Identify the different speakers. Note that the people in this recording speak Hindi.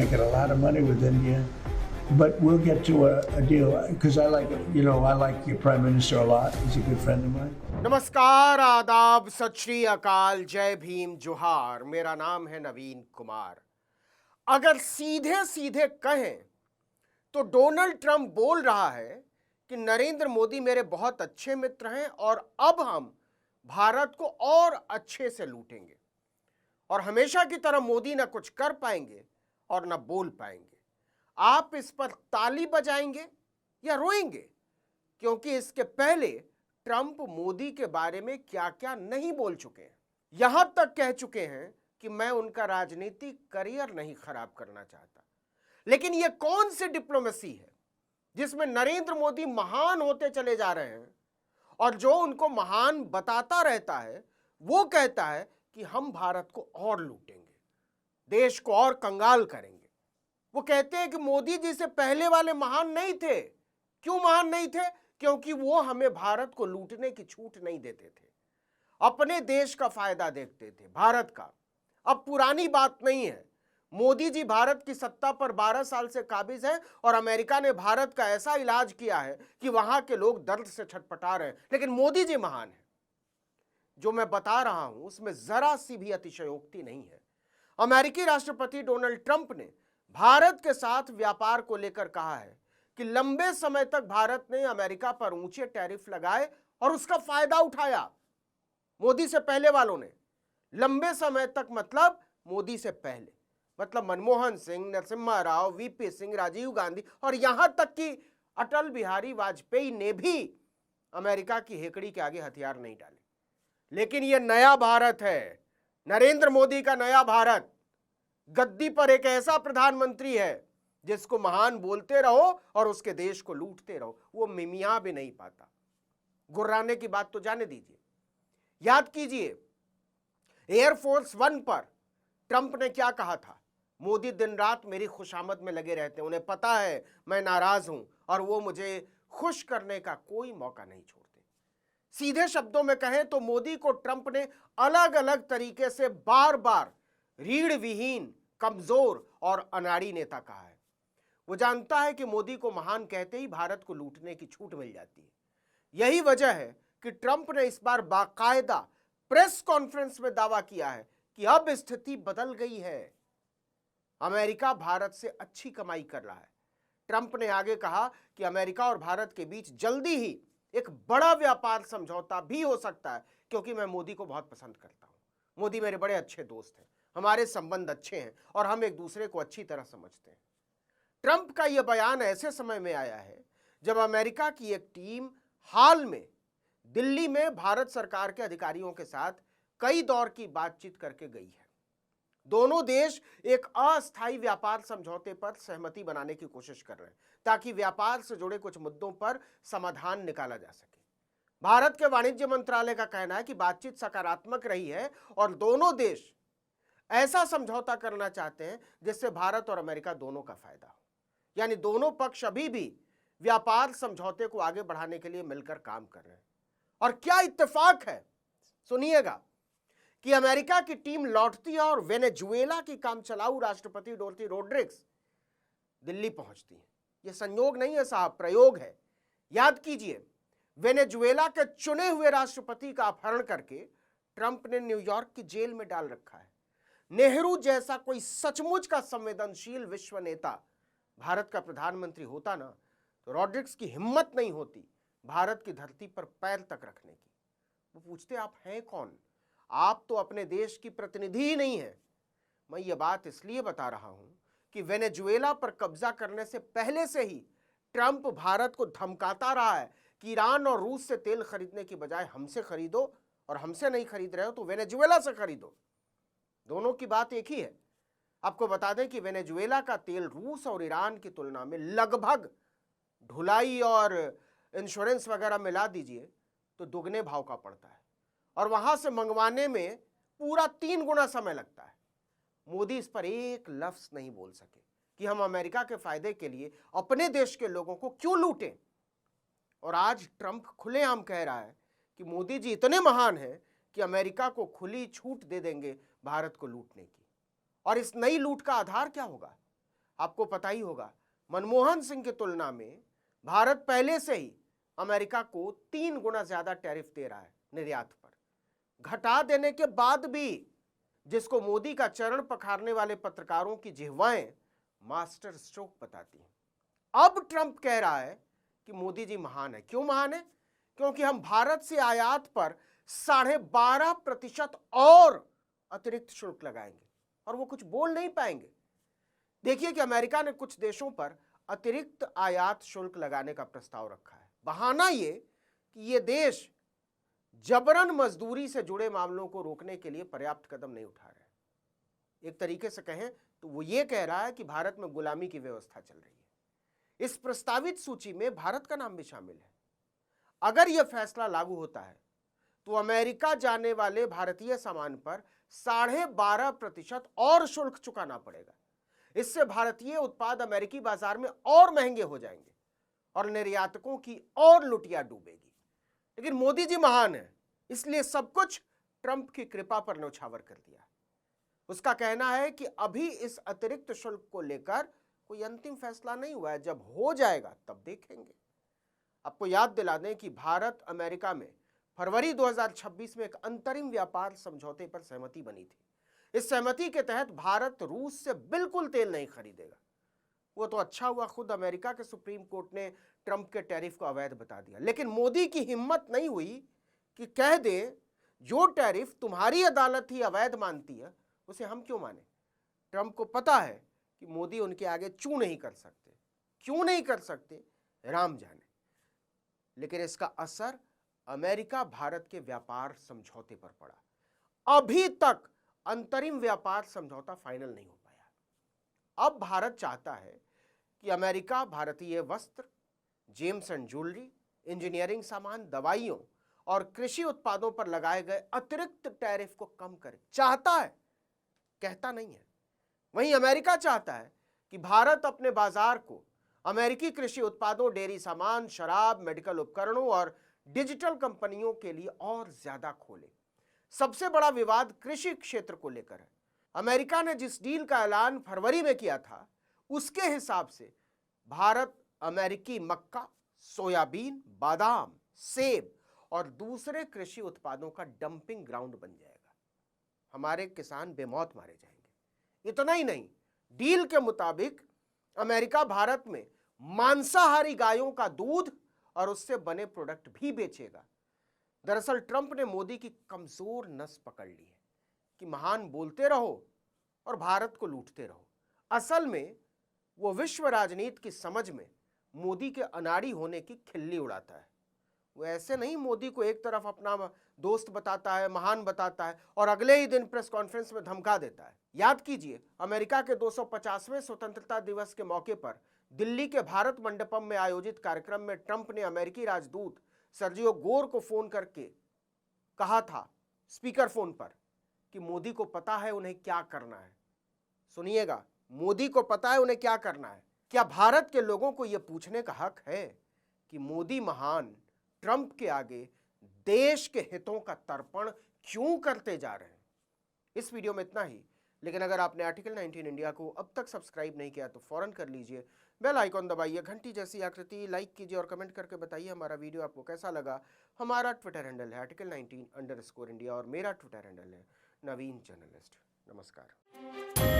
Speaker 1: making a lot of money with India, but we'll get to a deal because I like your Prime Minister a lot. He's a good friend of mine.
Speaker 2: नमस्कार, आदाब, सत श्री अकाल, जय भीम, जोहार। मेरा नाम है नवीन कुमार। अगर सीधे सीधे कहें तो डोनाल्ड ट्रंप बोल रहा है कि नरेंद्र मोदी मेरे बहुत अच्छे मित्र हैं और अब हम भारत को और अच्छे से लूटेंगे और हमेशा की तरह मोदी ना कुछ कर पाएंगे और ना बोल पाएंगे। आप इस पर ताली बजाएंगे या रोएंगे? क्योंकि इसके पहले ट्रंप मोदी के बारे में क्या क्या नहीं बोल चुके हैं। यहां तक कह चुके हैं कि मैं उनका राजनीतिक करियर नहीं खराब करना चाहता। लेकिन यह कौन सी डिप्लोमेसी है जिसमें नरेंद्र मोदी महान होते चले जा रहे हैं और जो उनको महान बताता रहता है वो कहता है कि हम भारत को और लूटेंगे, देश को और कंगाल करेंगे। वो कहते हैं कि मोदी जी से पहले वाले महान नहीं थे। क्यों महान नहीं थे? क्योंकि वो हमें भारत को लूटने की छूट नहीं देते थे, अपने देश का फायदा देखते थे, भारत का। अब पुरानी बात नहीं है। मोदी जी भारत की सत्ता पर 12 साल से काबिज है और अमेरिका ने भारत का ऐसा इलाज किया है कि वहां के लोग दर्द से छटपटा रहे हैं। लेकिन मोदी जी महान है। जो मैं बता रहा हूं उसमें जरा सी भी अतिशयोक्ति नहीं है। अमेरिकी राष्ट्रपति डोनाल्ड ट्रंप ने भारत के साथ व्यापार को लेकर कहा है कि लंबे समय तक भारत ने अमेरिका पर ऊंचे टैरिफ लगाए और उसका फायदा उठाया। मोदी से पहले वालों ने लंबे समय तक, मतलब मोदी से पहले, मतलब मनमोहन सिंह, नरसिम्हा राव, वीपी सिंह, राजीव गांधी और यहां तक कि अटल बिहारी वाजपेयी ने भी अमेरिका की हेकड़ी के आगे हथियार नहीं डाले। लेकिन यह नया भारत है, नरेंद्र मोदी का नया भारत। गद्दी पर एक ऐसा प्रधानमंत्री है जिसको महान बोलते रहो और उसके देश को लूटते रहो। वो मिमिया भी नहीं पाता। गुर्राने की बात तो जाने दीजिए। याद कीजिए एयरफोर्स 1 पर ट्रंप ने क्या कहा था? मोदी दिन रात मेरी खुशामद में लगे रहते हैं, उन्हें पता है मैं नाराज हूं और वो मुझे खुश करने का कोई मौका नहीं छोड़ते। सीधे शब्दों में कहें तो मोदी को ट्रंप ने अलग अलग तरीके से बार बार रीढ़ विहीन, कमजोर और अनाड़ी नेता कहा है। वो जानता है कि मोदी को महान कहते ही भारत को लूटने की छूट मिल जाती है। यही वजह है कि ट्रंप ने इस बार बाकायदा प्रेस कॉन्फ्रेंस में दावा किया है कि अब स्थिति बदल गई है, अमेरिका भारत से अच्छी कमाई कर रहा है। ट्रंप ने आगे कहा कि अमेरिका और भारत के बीच जल्दी ही एक बड़ा व्यापार समझौता भी हो सकता है, क्योंकि मैं मोदी को बहुत पसंद करता हूं। मोदी मेरे बड़े अच्छे दोस्त हैं, हमारे संबंध अच्छे हैं और हम एक दूसरे को अच्छी तरह समझते हैं। ट्रंप का यह बयान ऐसे समय में आया है जब अमेरिका की एक टीम हाल में दिल्ली में भारत सरकार के अधिकारियों के साथ कई दौर की बातचीत करके गई है। दोनों देश एक अस्थायी व्यापार समझौते पर सहमति बनाने की कोशिश कर रहे हैं ताकि व्यापार से जुड़े कुछ मुद्दों पर समाधान निकाला जा सके। भारत के वाणिज्य मंत्रालय का कहना है कि बातचीत सकारात्मक रही है और दोनों देश ऐसा समझौता करना चाहते हैं जिससे भारत और अमेरिका दोनों का फायदा हो। यानी दोनों पक्ष अभी भी व्यापार समझौते को आगे बढ़ाने के लिए मिलकर काम कर रहे हैं। और क्या इत्तेफाक है, सुनिएगा, कि अमेरिका की टीम लौटती है और वेनेजुएला की कामचलाऊ राष्ट्रपति डोल्टी रोड्रिग्स दिल्ली पहुंचती है। यह संयोग नहीं है साहब, प्रयोग है। याद कीजिए, वेनेजुएला के चुने हुए राष्ट्रपति का अपहरण करके ट्रंप ने न्यूयॉर्क की जेल में डाल रखा है। नेहरू जैसा कोई सचमुच का संवेदनशील विश्व नेता भारत का प्रधानमंत्री होता ना, तो रॉड्रिग्स की हिम्मत नहीं होती भारत की धरती पर पैर तक रखने की। वो पूछते आप हैं कौन? आप तो अपने देश की प्रतिनिधि ही नहीं है। मैं ये बात इसलिए बता रहा हूं कि वेनेजुएला पर कब्जा करने से पहले से ही ट्रंप भारत को धमकाता रहा है कि ईरान और रूस से तेल खरीदने की बजाय हमसे खरीदो, और हमसे नहीं खरीद रहे हो तो वेनेजुएला से खरीदो। दोनों की बात एक ही है। आपको बता दें कि वेनेजुएला का तेल रूस और ईरान की तुलना में लगभग, ढुलाई और इंश्योरेंस वगैरह मिला दीजिए तो दुगने भाव का पड़ता है और वहां से मंगवाने में पूरा 3 गुना समय लगता है। मोदी इस पर एक लफ्ज नहीं बोल सके कि हम अमेरिका के फायदे के लिए अपने देश के लोगों को क्यों लूटें। और आज ट्रंप खुलेआम कह रहा है कि मोदी जी इतने महान हैं कि अमेरिका को खुली छूट दे देंगे भारत को लूटने की। और इस नई लूट का आधार क्या होगा? आपको पता ही होगा, मनमोहन सिंह की तुलना में भारत पहले से ही अमेरिका को 3 गुना ज्यादा टैरिफ दे रहा है निर्यात पर। घटा देने के बाद भी जिसको मोदी का चरण पखारने वाले पत्रकारों की जिह्वाएं मास्टर स्ट्रोक बताती हैं। अब ट्रंप कह रहा है कि मोदी जी महान है। क्यों महान है? क्योंकि हम भारत से आयात पर 12.5% और अतिरिक्त शुल्क लगाएंगे और वो कुछ बोल नहीं पाएंगे। देखिए कि अमेरिका ने कुछ देशों पर अतिरिक्त आयात शुल्क लगाने का प्रस्ताव रखा है। बहाना ये कि ये देश जबरन मजदूरी से जुड़े मामलों को रोकने के लिए पर्याप्त कदम नहीं उठा रहे। एक तरीके से कहें तो वो ये कह रहा है कि भारत में गुलामी की व्यवस्था चल रही है। इस प्रस्तावित सूची में भारत का नाम भी शामिल है। अगर यह फैसला लागू होता है तो अमेरिका जाने वाले भारतीय सामान पर 12.5% और शुल्क चुकाना पड़ेगा। इससे भारतीय उत्पाद अमेरिकी बाजार में और महंगे हो जाएंगे और निर्यातकों की और लुटिया डूबेगी। लेकिन मोदी जी महान है, इसलिए सब कुछ ट्रंप की कृपा पर न्यौछावर कर दिया। उसका कहना है कि अभी इस अतिरिक्त शुल्क को लेकर कोई अंतिम फैसला नहीं हुआ है, जब हो जाएगा तब देखेंगे। आपको याद दिला दें कि भारत अमेरिका में फरवरी 2026 में एक अंतरिम व्यापार समझौते पर सहमति बनी थी। इस सहमति के तहत भारत रूस से बिल्कुल तेल नहीं खरीदेगा। वो तो अच्छा हुआ खुद अमेरिका के सुप्रीम कोर्ट ने ट्रंप के टैरिफ को अवैध बता दिया, लेकिन मोदी की हिम्मत नहीं हुई कि कह दे जो टैरिफ तुम्हारी अदालत ही अवैध मानती है उसे हम क्यों माने। ट्रंप को पता है कि मोदी उनके आगे चू नहीं कर सकते। क्यों नहीं कर सकते राम जाने, लेकिन इसका असर अमेरिका भारत के व्यापार समझौते पर पड़ा। अभी तक अंतरिम व्यापार समझौता फाइनल नहीं हो पाया। अब भारत चाहता है कि अमेरिका भारतीय वस्त्र, जेम्स एंड ज्वेलरी, इंजीनियरिंग सामान, दवाइयों और कृषि उत्पादों पर लगाए गए अतिरिक्त टैरिफ को कम करे। चाहता है, कहता नहीं है। वहीं अमेरिका चाहता है कि भारत अपने बाजार को अमेरिकी कृषि उत्पादों, डेयरी सामान, शराब, मेडिकल उपकरणों और डिजिटल कंपनियों के लिए और ज्यादा खोले। सबसे बड़ा विवाद कृषि क्षेत्र को लेकर है। अमेरिका ने जिस डील का ऐलान फरवरी में किया था, उसके हिसाब से भारत अमेरिकी मक्का, सोयाबीन, बादाम, सेब और दूसरे कृषि उत्पादों का डंपिंग ग्राउंड बन जाएगा। हमारे किसान बेमौत मारे जाएंगे। इतना ही नहीं, डील के मुताबिक अमेरिका भारत में मांसाहारी गायों का दूध और उससे बने प्रोडक्ट भी बेचेगा। दरअसल ट्रंप ने मोदी की कमजोर नस पकड़ ली है कि महान बोलते रहो और भारत को लूटते रहो। असल में वो विश्व राजनीति की समझ में मोदी के अनाड़ी होने की खिल्ली उड़ाता है। वो ऐसे नहीं मोदी को एक तरफ अपना दोस्त बताता है, महान बताता है और अगले ही दिन प्रेस कॉन्फ्रेंस में धमका देता है। याद कीजिए, अमेरिका के 250वें स्वतंत्रता दिवस के मौके पर दिल्ली के भारत मंडपम में आयोजित कार्यक्रम में ट्रंप ने अमेरिकी राजदूत सर्जियो गोर को फोन करके कहा था, स्पीकर फोन पर, कि मोदी को पता है उन्हें क्या करना है। सुनिएगा, मोदी को पता है उन्हें क्या करना है। क्या भारत के लोगों को यह पूछने का हक है कि मोदी महान ट्रंप के आगे देश के हितों का तर्पण क्यों करते जा रहे हैं? इस वीडियो में इतना ही, लेकिन अगर आपने आर्टिकल 19 इंडिया को अब तक सब्सक्राइब नहीं किया तो फौरन कर लीजिए। बेल आइकॉन दबाइए, घंटी जैसी आकृति, लाइक कीजिए और कमेंट करके बताइए हमारा वीडियो आपको कैसा लगा। हमारा ट्विटर हैंडल है article19_India और मेरा ट्विटर हैंडल है नवीन जर्नलिस्ट। नमस्कार।